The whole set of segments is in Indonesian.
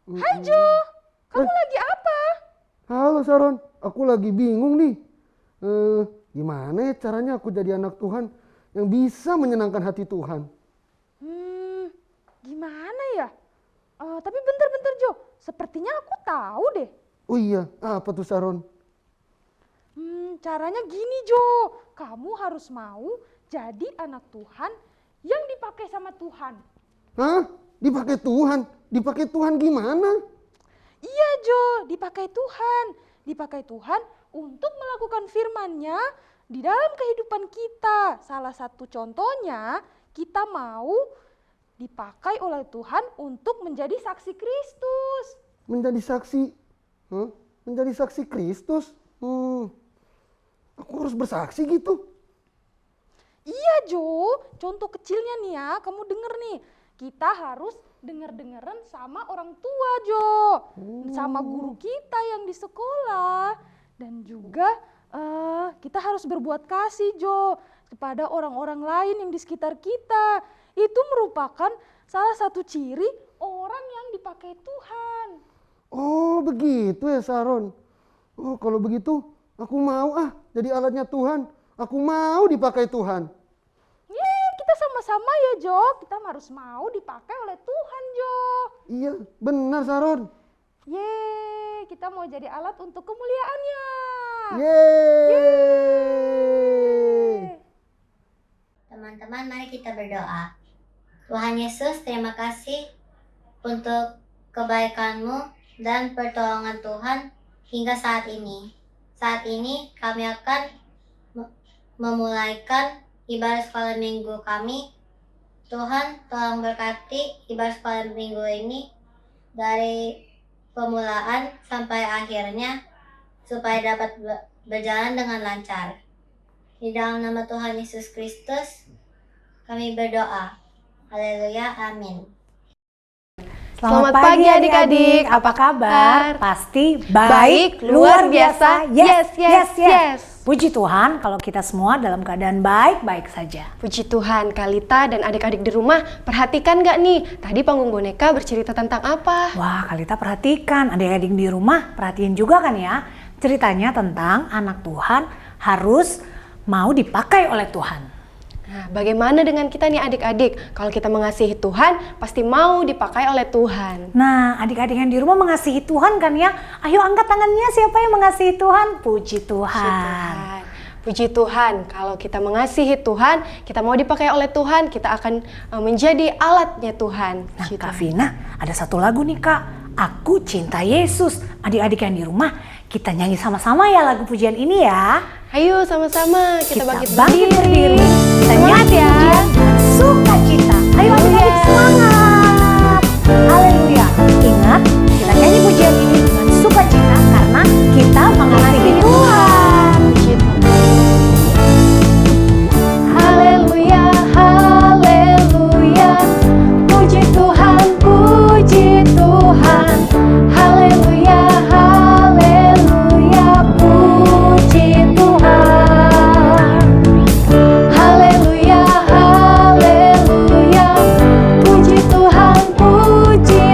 Hai Jo, kamu lagi apa? Halo Sharon, aku lagi bingung nih. Gimana ya caranya aku jadi anak Tuhan yang bisa menyenangkan hati Tuhan? Gimana ya? Tapi bentar-bentar Jo, sepertinya aku tahu deh. Oh iya, apa tuh Sharon? Caranya gini Jo, kamu harus mau jadi anak Tuhan yang dipakai sama Tuhan. Hah? Dipakai Tuhan? Dipakai Tuhan gimana? Iya Jo, dipakai Tuhan. Dipakai Tuhan untuk melakukan firman-Nya di dalam kehidupan kita. Salah satu contohnya, kita mau dipakai oleh Tuhan untuk menjadi saksi Kristus. Menjadi saksi? Menjadi saksi Kristus? Aku harus bersaksi gitu? Iya Jo, contoh kecilnya nih ya, kamu denger nih. Kita harus denger-dengeran sama orang tua Jo. Sama guru kita yang di sekolah. Dan juga kita harus berbuat kasih Jo kepada orang-orang lain yang di sekitar kita. Itu merupakan salah satu ciri orang yang dipakai Tuhan. Oh begitu ya Sharon. Oh kalau begitu aku mau jadi alatnya Tuhan. Aku mau dipakai Tuhan. Kita sama-sama ya Jo, kita harus mau dipakai oleh Tuhan Jo. Iya benar Sharon. Kita mau jadi alat untuk kemuliaannya. Yeay. Teman-teman, mari kita berdoa. Tuhan Yesus, terima kasih untuk kebaikan-Mu dan pertolongan Tuhan hingga saat ini. Saat ini kami akan memulaikan ibadah sekolah minggu kami. Tuhan, tolong berkati ibadah sekolah minggu ini dari pemulaan sampai akhirnya supaya dapat berjalan dengan lancar. Di dalam nama Tuhan Yesus Kristus kami berdoa. Haleluya, amin. Selamat pagi adik-adik, apa kabar? Pasti baik, luar biasa, yes. Puji Tuhan kalau kita semua dalam keadaan baik-baik saja. Puji Tuhan, Kalita dan adik-adik di rumah perhatikan gak nih? Tadi panggung boneka bercerita tentang apa? Wah, Kalita perhatikan, adik-adik di rumah perhatiin juga kan ya? Ceritanya tentang anak Tuhan harus mau dipakai oleh Tuhan. Nah, bagaimana dengan kita nih adik-adik? Kalau kita mengasihi Tuhan, pasti mau dipakai oleh Tuhan. Nah, adik-adik yang di rumah mengasihi Tuhan kan ya? Ayo angkat tangannya, siapa yang mengasihi Tuhan? Puji Tuhan. Puji Tuhan, kalau kita mengasihi Tuhan, kita mau dipakai oleh Tuhan, kita akan menjadi alatnya Tuhan. Nah, Kak Vina, ada satu lagu nih Kak, Aku Cinta Yesus. Adik-adik yang di rumah, kita nyanyi sama-sama ya lagu pujian ini ya. Ayo sama-sama kita bangkit berdiri. Kita Semangat nyanyi ya. pujian sukacita. Ayo adik-adik semangat. Haleluya. Ingat, kita nyanyi pujian ini dengan sukacita karena kita mengasihi Tuhan. Haleluya, haleluya. Puji Tuhan, puji Tuhan. Haleluya, haleluya. Puji Tuhan. Haleluya, haleluya. Puji Tuhan, puji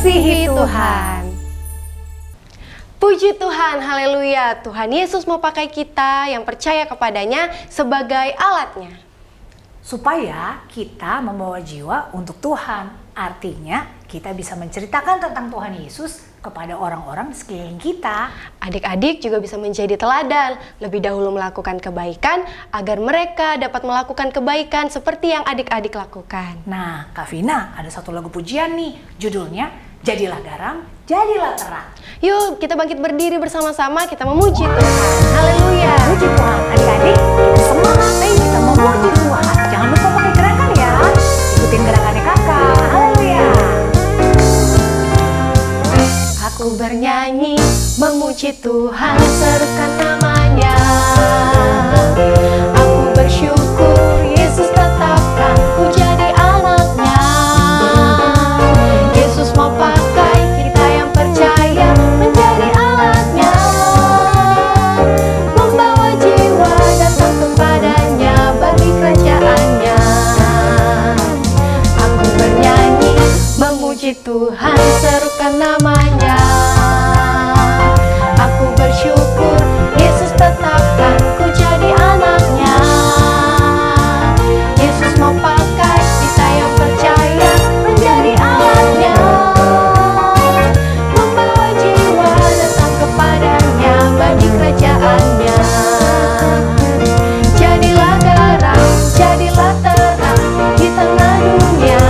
mengasihi Tuhan. Puji Tuhan, haleluya. Tuhan Yesus mau pakai kita yang percaya kepadanya sebagai alatnya. Supaya kita membawa jiwa untuk Tuhan. Artinya kita bisa menceritakan tentang Tuhan Yesus kepada orang-orang di sekeliling kita. Adik-adik juga bisa menjadi teladan, lebih dahulu melakukan kebaikan agar mereka dapat melakukan kebaikan seperti yang adik-adik lakukan. Nah, Kak Vina ada satu lagu pujian nih, judulnya Jadilah Garam, Jadilah Terang. Yuk kita bangkit berdiri bersama-sama, kita memuji Tuhan. Haleluya. Puji Tuhan, adik-adik, kita semangat, kita memuji Tuhan. Jangan lupa pakai gerakan ya, ikutin gerakannya kakak. Haleluya. Aku bernyanyi, memuji Tuhan, serukan namanya. Aku bersyukur, Yesus tetapkan ku jadi anaknya. Yesus mau pakai kita yang percaya menjadi alatnya, membawa jiwa datang kepadanya bagi kerajaannya. Aku bernyanyi, memuji Tuhan, serukan namanya. Aku bersyukur, Yesus tetapkan ku jadi anaknya. Yesus mau pakai kita yang percaya menjadi alatnya, membawa jiwa datang kepadanya bagi kerajaannya. Jadilah garam, jadilah terang di tengah dunia.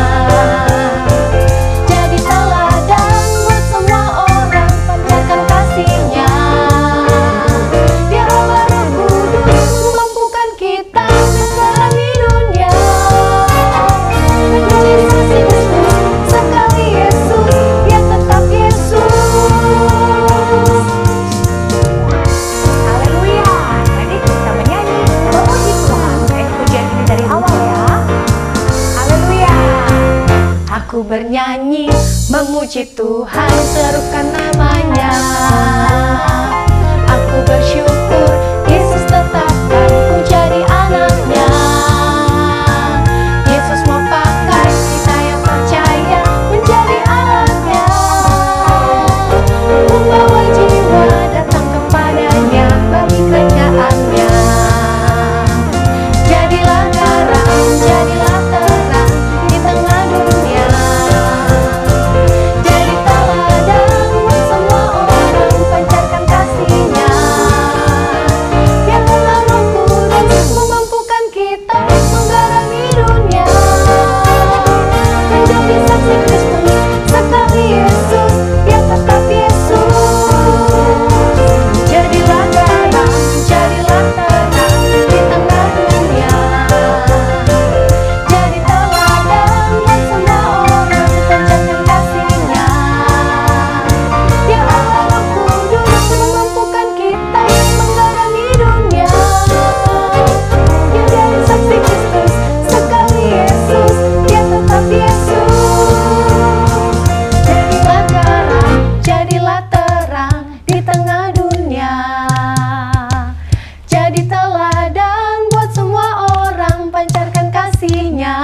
Jadi teladan buat semua orang, pancarkan kasih-Nya. Dia Allah Roh Kudus memampukan kita menjalani dunia. Menjadi saksi Kristus, sekali Yesus, Dia tetap Yesus. Haleluya. Jadi kita menyanyi memuji Tuhan. Pujian ini dari awal ya. Haleluya. Aku bernyanyi, memuji Tuhan, serukan namanya. Aku bersyukur, Yesus tetapkan ku jadi anaknya. Yesus mau pakai kita yang percaya menjadi alatnya, membawa jiwa datang kepadanya bagi kerajaannya. Jadilah garam, jadilah terang di tengah dunia. Jadi teladan buat semua orang, pancarkan kasih-Nya. Biarlah Roh Kudus memampukan kita menggarami dunia. Menjadi saksi Kristus, sekali Yesus, Dia tetap Yesus. Jadilah garam, jadilah terang di tengah dunia. Jadi teladan buat semua orang, pancarkan kasih-Nya. Dia Allah Roh Kudus memampukan kita menggarami dunia. Menjadi saksi Kristus, sekali Yesus, Dia tetap Yesus. Jadilah garam, jadilah terang di tengah dunia. Jadi teladan buat semua orang, pancarkan kasih-Nya.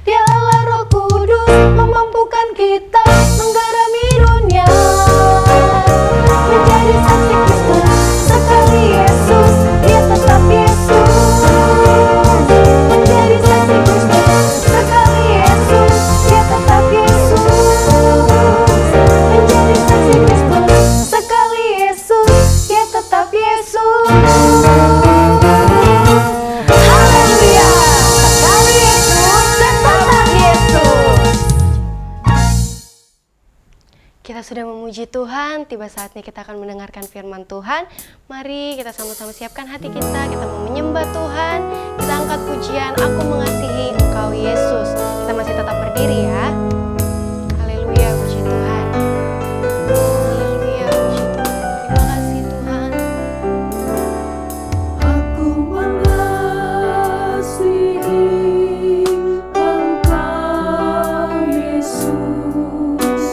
Dia Allah Roh Kudus memampukan kita menggarami dunia. Menjadi saksi Kristus, sekali Yesus, Dia tetap Yesus. Menjadi saksi Kristus, sekali Yesus, Dia tetap Yesus. Menjadi saksi Kristus, sekali Yesus, Dia tetap Yesus. Haleluya, sekali Yesus, tetap Yesus. Kita sudah memuji Tuhan, tiba saatnya kita akan mendengarkan firman Tuhan. Mari kita sama-sama siapkan hati kita mau menyembah Tuhan. Kita angkat pujian, Aku Mengasihi Engkau Yesus. Kita masih tetap berdiri ya. Haleluya, puji Tuhan. Haleluya, puji Tuhan. Terima kasih Tuhan. Aku mengasihi Engkau Yesus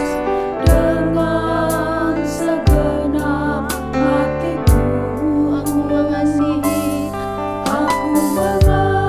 dengan segenap hatiku. Aku mengasihi Aku mengasihi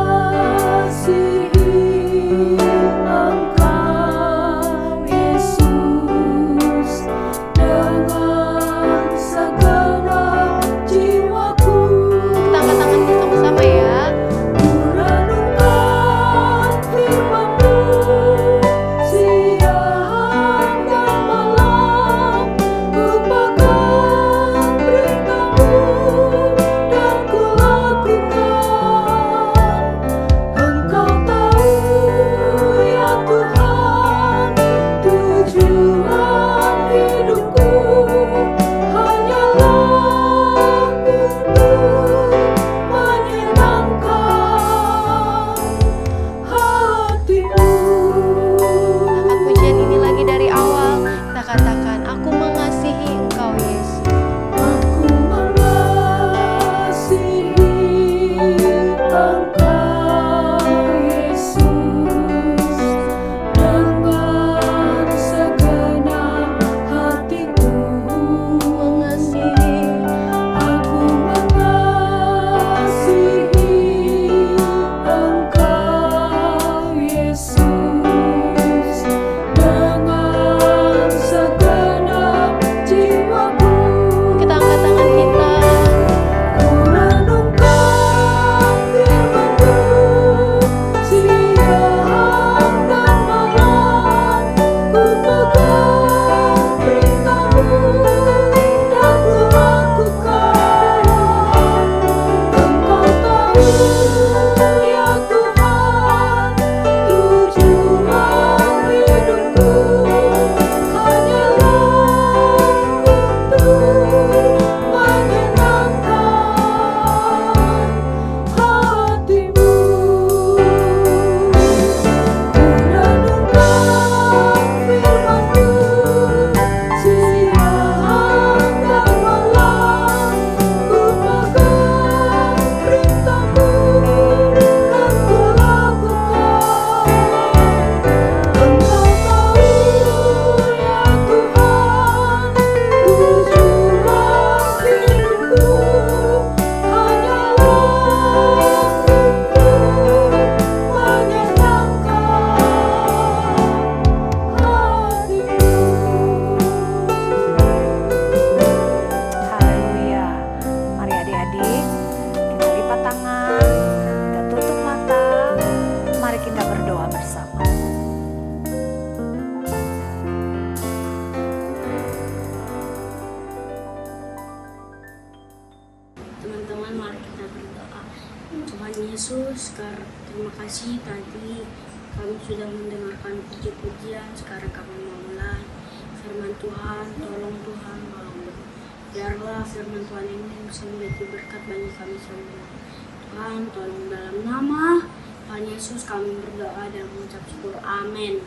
kasih tadi kami sudah mendengarkan puji-pujian. Sekarang kami mau mulai firman Tuhan. Tolong Tuhan, biarlah firman Tuhan ini bisa menjadi berkat bagi kami semua. Tuhan, tolong dalam nama Tuhan Yesus kami berdoa dan mengucap syukur. Amin.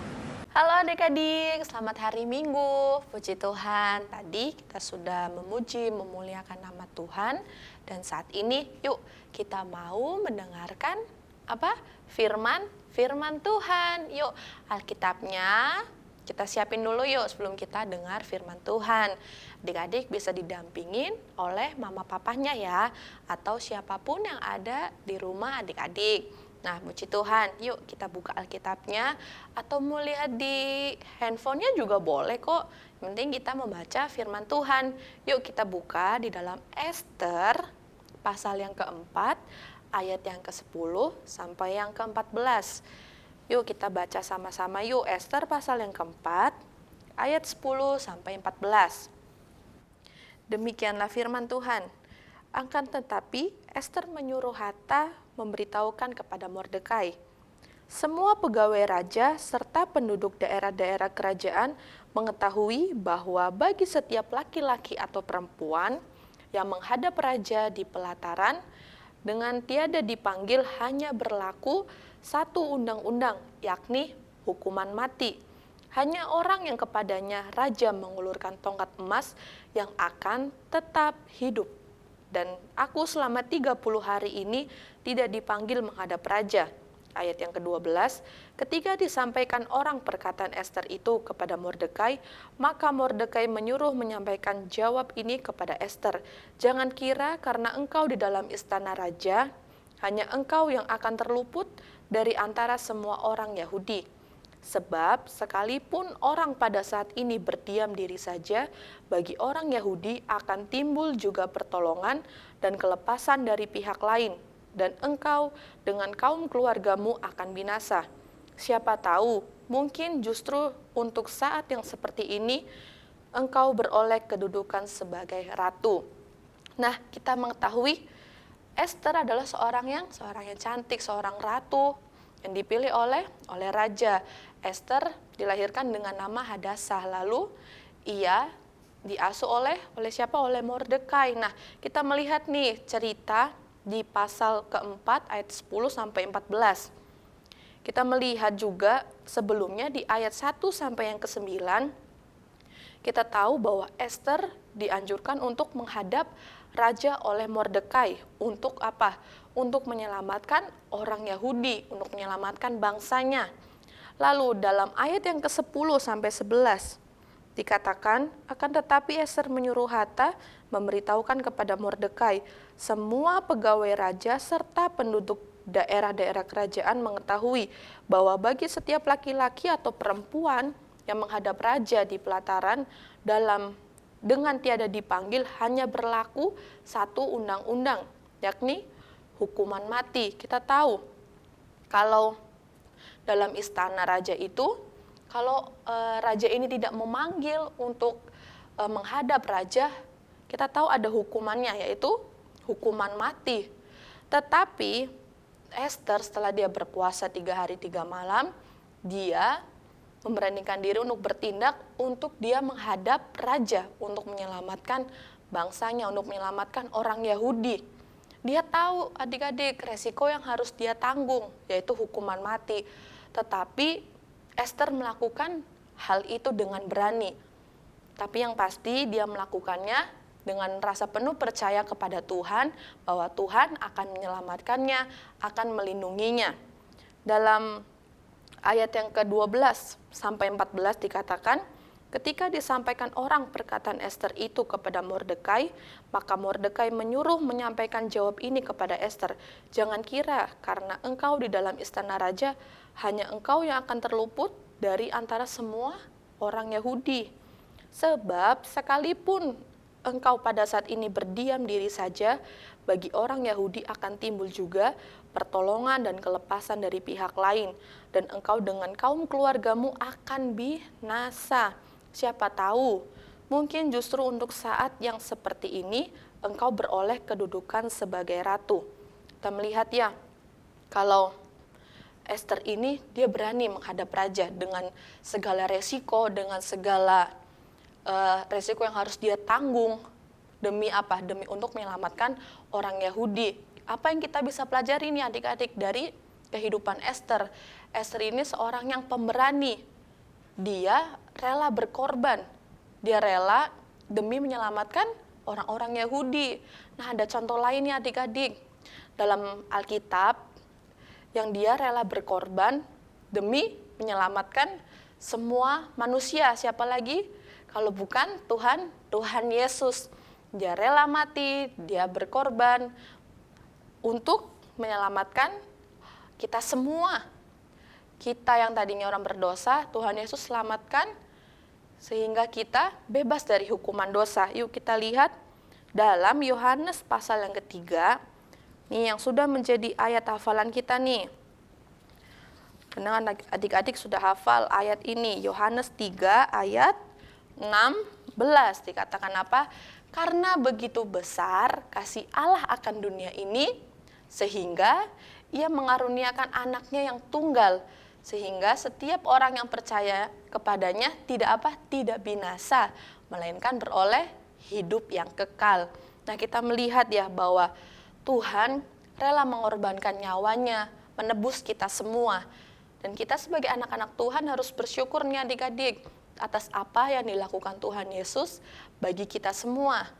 Halo adik-adik, selamat hari Minggu. Puji Tuhan, tadi kita sudah memuji, memuliakan nama Tuhan. Dan saat ini yuk kita mau mendengarkan apa? Firman Tuhan. Yuk Alkitabnya kita siapin dulu yuk sebelum kita dengar firman Tuhan. Adik-adik bisa didampingin oleh mama papanya ya, atau siapapun yang ada di rumah adik-adik. Nah, puji Tuhan, yuk kita buka Alkitabnya, atau mau lihat di handphonenya juga boleh kok. Yang penting kita membaca firman Tuhan. Yuk kita buka di dalam Ester, pasal yang keempat, ayat yang ke-10 sampai yang ke-14. Yuk kita baca sama-sama yuk, Ester pasal yang keempat, ayat 10 sampai 14. Demikianlah firman Tuhan. Akan tetapi Ester menyuruh Hatta memberitahukan kepada Mordekai. Semua pegawai raja serta penduduk daerah-daerah kerajaan mengetahui bahwa bagi setiap laki-laki atau perempuan yang menghadap raja di pelataran dengan tiada dipanggil hanya berlaku satu undang-undang, yakni hukuman mati. Hanya orang yang kepadanya raja mengulurkan tongkat emas yang akan tetap hidup. Dan aku selama 30 hari ini tidak dipanggil menghadap raja. Ayat yang ke-12, ketika disampaikan orang perkataan Ester itu kepada Mordekai, maka Mordekai menyuruh menyampaikan jawab ini kepada Ester. Jangan kira karena engkau di dalam istana raja, hanya engkau yang akan terluput dari antara semua orang Yahudi. Sebab sekalipun orang pada saat ini berdiam diri saja, bagi orang Yahudi akan timbul juga pertolongan dan kelepasan dari pihak lain, dan engkau dengan kaum keluargamu akan binasa. Siapa tahu, mungkin justru untuk saat yang seperti ini, engkau beroleh kedudukan sebagai ratu. Nah, kita mengetahui Ester adalah seorang yang cantik, seorang ratu yang dipilih oleh raja. Ester dilahirkan dengan nama Hadassah, lalu ia diasuh oleh siapa? Oleh Mordekai. Nah, kita melihat nih cerita di pasal keempat ayat 10 sampai 14. Kita melihat juga sebelumnya di ayat 1 sampai yang ke-9, kita tahu bahwa Ester dianjurkan untuk menghadap raja oleh Mordekai. Untuk apa? Untuk menyelamatkan orang Yahudi, untuk menyelamatkan bangsanya. Lalu dalam ayat yang ke-10 sampai 11 dikatakan, akan tetapi Ester menyuruh Hatta memberitahukan kepada Mordekai, semua pegawai raja serta penduduk daerah-daerah kerajaan mengetahui bahwa bagi setiap laki-laki atau perempuan yang menghadap raja di pelataran dengan tiada dipanggil hanya berlaku satu undang-undang, yakni hukuman mati. Kita tahu kalau dalam istana raja itu, kalau raja ini tidak memanggil untuk menghadap raja, kita tahu ada hukumannya, yaitu hukuman mati. Tetapi Ester setelah dia berpuasa 3 hari 3 malam, dia memberanikan diri untuk bertindak untuk dia menghadap raja, untuk menyelamatkan bangsanya, untuk menyelamatkan orang Yahudi. Dia tahu adik-adik resiko yang harus dia tanggung, yaitu hukuman mati. Tetapi Ester melakukan hal itu dengan berani. Tapi yang pasti dia melakukannya dengan rasa penuh percaya kepada Tuhan, bahwa Tuhan akan menyelamatkannya, akan melindunginya. Dalam ayat yang ke-12 sampai 14 dikatakan, ketika disampaikan orang perkataan Ester itu kepada Mordekai, maka Mordekai menyuruh menyampaikan jawab ini kepada Ester. Jangan kira karena engkau di dalam istana raja, hanya engkau yang akan terluput dari antara semua orang Yahudi. Sebab sekalipun engkau pada saat ini berdiam diri saja, bagi orang Yahudi akan timbul juga pertolongan dan kelepasan dari pihak lain, dan engkau dengan kaum keluargamu akan binasa. Siapa tahu, mungkin justru untuk saat yang seperti ini, engkau beroleh kedudukan sebagai ratu. Kita melihat ya, kalau Esther ini dia berani menghadap raja dengan segala resiko, dengan segala resiko yang harus dia tanggung. Demi apa? Demi untuk menyelamatkan orang Yahudi. Apa yang kita bisa pelajari nih adik-adik dari kehidupan Esther? Esther ini seorang yang pemberani. Dia rela berkorban. Dia rela demi menyelamatkan orang-orang Yahudi. Nah, ada contoh lain nih adik-adik. Dalam Alkitab, yang dia rela berkorban demi menyelamatkan semua manusia. Siapa lagi? Kalau bukan Tuhan Yesus. Dia rela mati, dia berkorban untuk menyelamatkan kita semua. Kita yang tadinya orang berdosa, Tuhan Yesus selamatkan sehingga kita bebas dari hukuman dosa. Yuk kita lihat dalam Yohanes pasal yang ketiga, ini yang sudah menjadi ayat hafalan kita nih. Benar adik-adik sudah hafal ayat ini, Yohanes 3 ayat 16 dikatakan apa? Karena begitu besar kasih Allah akan dunia ini, sehingga ia mengaruniakan anaknya yang tunggal, sehingga setiap orang yang percaya kepadanya tidak binasa, melainkan beroleh hidup yang kekal. Nah, kita melihat ya bahwa Tuhan rela mengorbankan nyawanya, menebus kita semua. Dan kita sebagai anak-anak Tuhan harus bersyukur nih adik-adik atas apa yang dilakukan Tuhan Yesus bagi kita semua.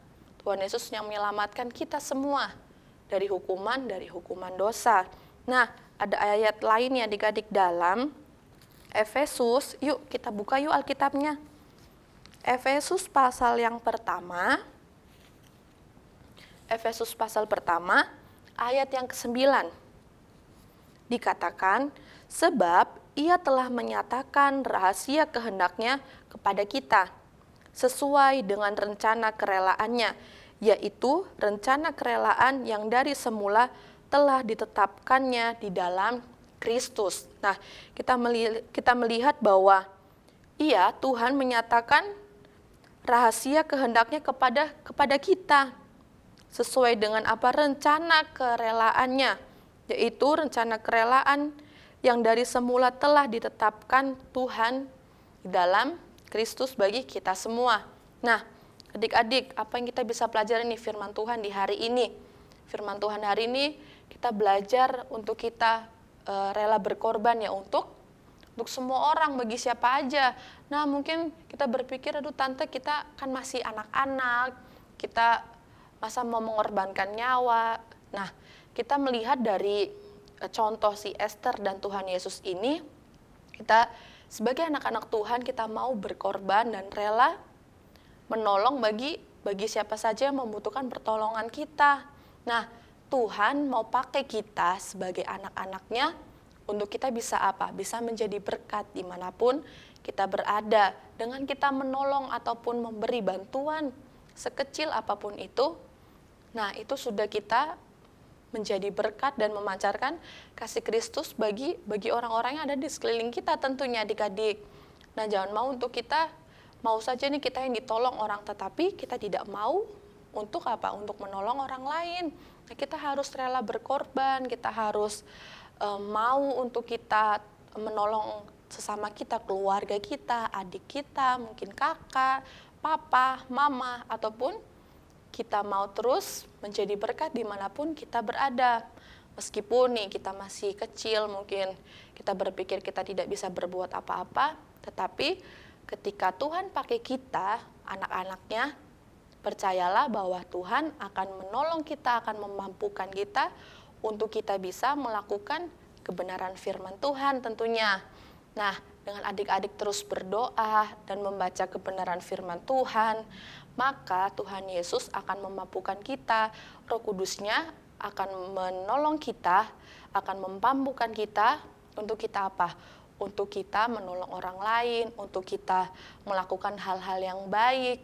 Tuhan Yesus yang menyelamatkan kita semua dari hukuman dosa. Nah, ada ayat lain ya adik-adik dalam Efesus. Yuk kita buka yuk Alkitabnya. Efesus pasal yang pertama. Efesus pasal pertama ayat yang ke-9. Dikatakan, sebab ia telah menyatakan rahasia kehendaknya kepada kita, sesuai dengan rencana kerelaannya, yaitu rencana kerelaan yang dari semula telah ditetapkannya di dalam Kristus. Nah, kita melihat bahwa Tuhan menyatakan rahasia kehendaknya kepada kita, sesuai dengan apa? Rencana kerelaannya, yaitu rencana kerelaan yang dari semula telah ditetapkan Tuhan di dalam Kristus bagi kita semua. Nah, adik-adik, apa yang kita bisa pelajari nih firman Tuhan di hari ini? Firman Tuhan hari ini kita belajar untuk kita rela berkorban ya untuk semua orang, bagi siapa aja. Nah, mungkin kita berpikir, aduh tante, kita kan masih anak-anak, kita masa mau mengorbankan nyawa. Nah, kita melihat dari contoh si Esther dan Tuhan Yesus ini, kita sebagai anak-anak Tuhan kita mau berkorban dan rela menolong bagi siapa saja yang membutuhkan pertolongan kita. Nah, Tuhan mau pakai kita sebagai anak-anaknya untuk kita bisa apa? Bisa menjadi berkat dimanapun kita berada. Dengan kita menolong ataupun memberi bantuan sekecil apapun itu, nah itu sudah kita menjadi berkat dan memancarkan kasih Kristus bagi orang-orang yang ada di sekeliling kita tentunya adik-adik. Nah, jangan mau untuk kita, mau saja nih kita yang ditolong orang, tetapi kita tidak mau untuk apa? Untuk menolong orang lain. Nah, kita harus rela berkorban, kita harus mau untuk kita menolong sesama kita, keluarga kita, adik kita, mungkin kakak, papa, mama, ataupun kita mau terus menjadi berkat dimanapun kita berada. Meskipun nih kita masih kecil, mungkin kita berpikir kita tidak bisa berbuat apa-apa, tetapi ketika Tuhan pakai kita, anak-anaknya, percayalah bahwa Tuhan akan menolong kita, akan memampukan kita untuk kita bisa melakukan kebenaran firman Tuhan tentunya. Nah, dengan adik-adik terus berdoa dan membaca kebenaran firman Tuhan, maka Tuhan Yesus akan memampukan kita, Roh Kudusnya akan menolong kita, akan memampukan kita untuk kita apa? Untuk kita menolong orang lain, untuk kita melakukan hal-hal yang baik.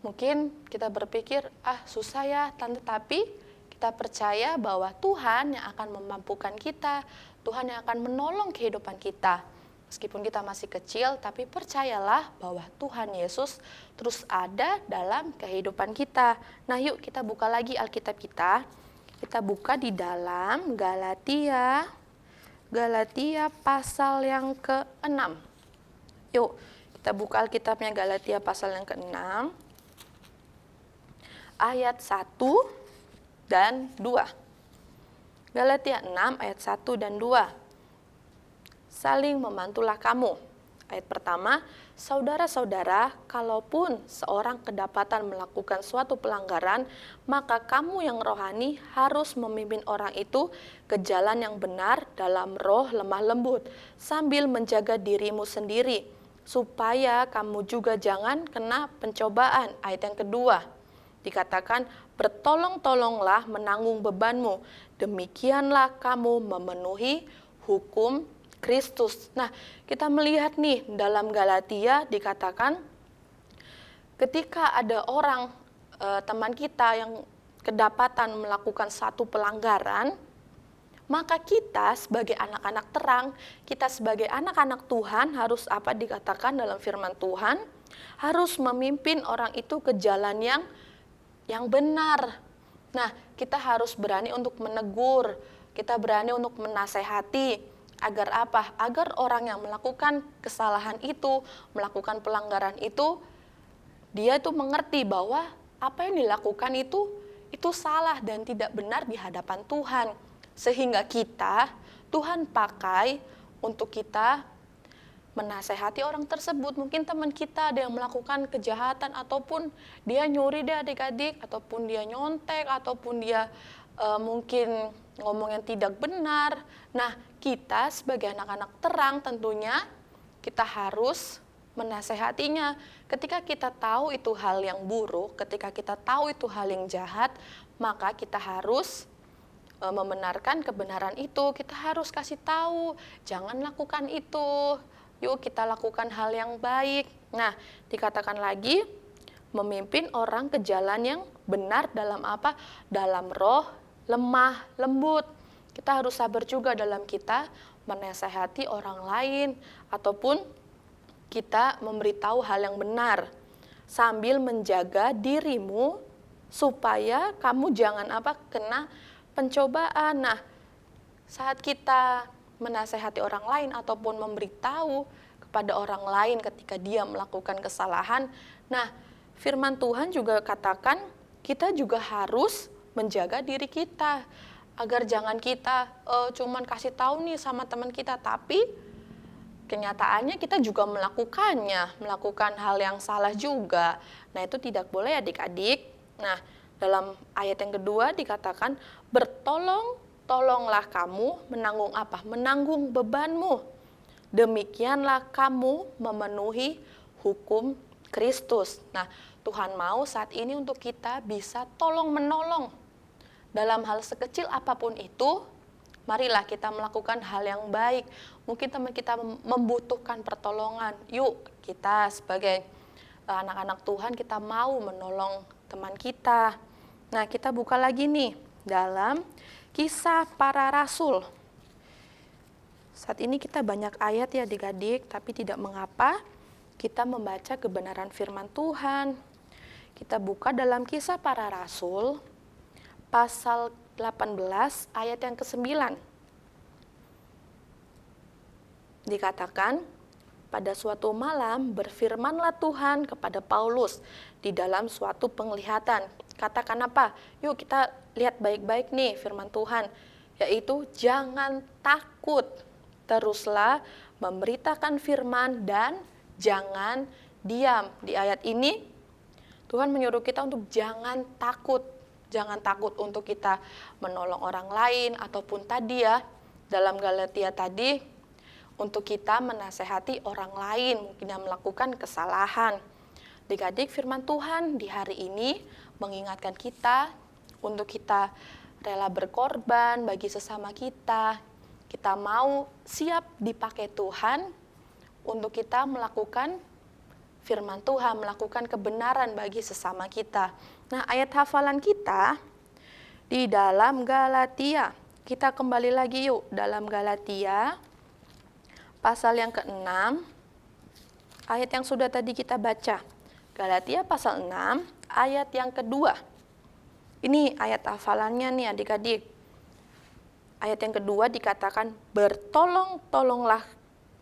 Mungkin kita berpikir, susah ya tante, tapi kita percaya bahwa Tuhan yang akan memampukan kita, Tuhan yang akan menolong kehidupan kita. Meskipun kita masih kecil, tapi percayalah bahwa Tuhan Yesus terus ada dalam kehidupan kita. Nah, yuk kita buka lagi Alkitab kita. Kita buka di dalam Galatia Galatia pasal yang ke-6. Yuk, kita buka Alkitabnya Galatia pasal yang ke-6. Ayat 1 dan 2. Galatia 6 ayat 1 dan 2. Saling membantulah kamu. Ayat pertama, saudara-saudara, kalaupun seorang kedapatan melakukan suatu pelanggaran, maka kamu yang rohani harus memimpin orang itu ke jalan yang benar dalam roh lemah lembut, sambil menjaga dirimu sendiri, supaya kamu juga jangan kena pencobaan. Ayat yang kedua, dikatakan, bertolong-tolonglah menanggung bebanmu, demikianlah kamu memenuhi hukum Kristus. Nah, kita melihat nih dalam Galatia dikatakan ketika ada orang teman kita yang kedapatan melakukan satu pelanggaran, maka kita sebagai anak-anak terang, kita sebagai anak-anak Tuhan harus apa dikatakan dalam firman Tuhan, harus memimpin orang itu ke jalan yang benar. Nah, kita harus berani untuk menegur, kita berani untuk menasehati. Agar apa? Agar orang yang melakukan kesalahan itu, melakukan pelanggaran itu, dia itu mengerti bahwa apa yang dilakukan itu salah dan tidak benar di hadapan Tuhan. Sehingga Tuhan pakai untuk kita menasehati orang tersebut. Mungkin teman kita ada yang melakukan kejahatan, ataupun dia nyuri deh adik-adik, ataupun dia nyontek, ataupun dia mungkin ngomong yang tidak benar. Nah, kita sebagai anak-anak terang tentunya kita harus menasehatinya. Ketika kita tahu itu hal yang buruk, ketika kita tahu itu hal yang jahat, maka kita harus membenarkan kebenaran itu. Kita harus kasih tahu, jangan lakukan itu. Yuk kita lakukan hal yang baik. Nah, dikatakan lagi, memimpin orang ke jalan yang benar dalam apa? Dalam roh lemah lembut. Kita harus sabar juga dalam kita menasehati orang lain, ataupun kita memberitahu hal yang benar sambil menjaga dirimu supaya kamu jangan kena pencobaan. Nah, saat kita menasehati orang lain ataupun memberitahu kepada orang lain ketika dia melakukan kesalahan, nah, firman Tuhan juga katakan kita juga harus menjaga diri kita, agar jangan kita cuman kasih tahu nih sama teman kita, tapi kenyataannya kita juga melakukan hal yang salah juga. Nah, itu tidak boleh adik-adik. Nah, dalam ayat yang kedua dikatakan, bertolong-tolonglah kamu menanggung apa? Menanggung bebanmu. Demikianlah kamu memenuhi hukum Kristus. Nah, Tuhan mau saat ini untuk kita bisa tolong-menolong. Dalam hal sekecil apapun itu, marilah kita melakukan hal yang baik. Mungkin teman kita membutuhkan pertolongan. Yuk, kita sebagai anak-anak Tuhan, kita mau menolong teman kita. Nah, kita buka lagi nih dalam Kisah Para Rasul. Saat ini kita banyak ayat ya adik-adik, tapi tidak mengapa kita membaca kebenaran firman Tuhan. Kita buka dalam Kisah Para Rasul, pasal 18 ayat yang ke-9. Dikatakan, pada suatu malam berfirmanlah Tuhan kepada Paulus di dalam suatu penglihatan. Katakan apa? Yuk kita lihat baik-baik nih firman Tuhan, yaitu jangan takut, teruslah memberitakan firman dan jangan diam. Di ayat ini Tuhan menyuruh kita untuk jangan takut. Jangan takut untuk kita menolong orang lain, ataupun tadi ya, dalam Galatia tadi, untuk kita menasehati orang lain, mungkin yang melakukan kesalahan. Adik-adik, firman Tuhan di hari ini mengingatkan kita untuk kita rela berkorban bagi sesama kita. Kita mau siap dipakai Tuhan untuk kita melakukan firman Tuhan, melakukan kebenaran bagi sesama kita. Nah, ayat hafalan kita di dalam Galatia. Kita kembali lagi yuk dalam Galatia pasal yang ke-6, ayat yang sudah tadi kita baca. Galatia pasal 6, ayat yang kedua. Ini ayat hafalannya nih adik-adik. ayat yang kedua dikatakan, bertolong-tolonglah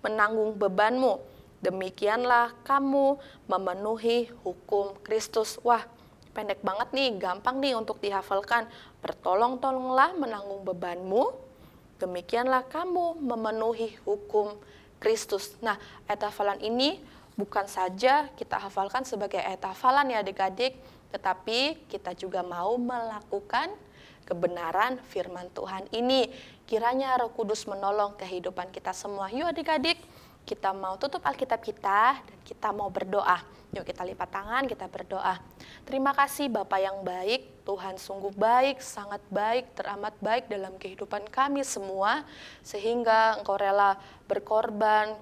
menanggung bebanmu. Demikianlah kamu memenuhi hukum Kristus. Wah, pendek banget nih, gampang nih untuk dihafalkan. Bertolong-tolonglah menanggung bebanmu. Demikianlah kamu memenuhi hukum Kristus. Nah, ayat hafalan ini bukan saja kita hafalkan sebagai ayat hafalan ya adik-adik, tetapi kita juga mau melakukan kebenaran firman Tuhan ini. Kiranya Roh Kudus menolong kehidupan kita semua. Yuk adik-adik, kita mau tutup Alkitab kita dan kita mau berdoa. Yuk kita lipat tangan, kita berdoa. Terima kasih Bapa yang baik, Tuhan sungguh baik, sangat baik, teramat baik dalam kehidupan kami semua. Sehingga Engkau rela berkorban,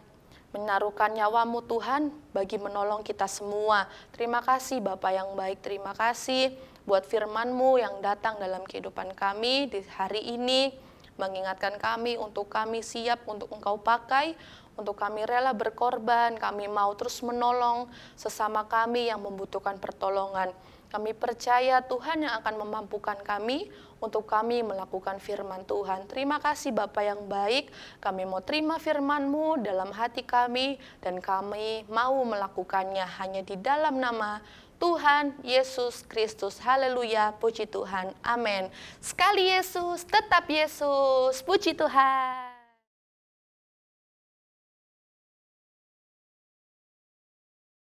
menaruhkan nyawamu Tuhan bagi menolong kita semua. Terima kasih Bapa yang baik, terima kasih buat firman-Mu yang datang dalam kehidupan kami di hari ini. Mengingatkan kami untuk kami siap untuk Engkau pakai, untuk kami rela berkorban, kami mau terus menolong sesama kami yang membutuhkan pertolongan. Kami percaya Tuhan yang akan memampukan kami untuk kami melakukan firman Tuhan. Terima kasih Bapa yang baik, kami mau terima firman-Mu dalam hati kami dan kami mau melakukannya hanya di dalam nama Tuhan Yesus Kristus. Haleluya, puji Tuhan, amin. Sekali Yesus, tetap Yesus, puji Tuhan.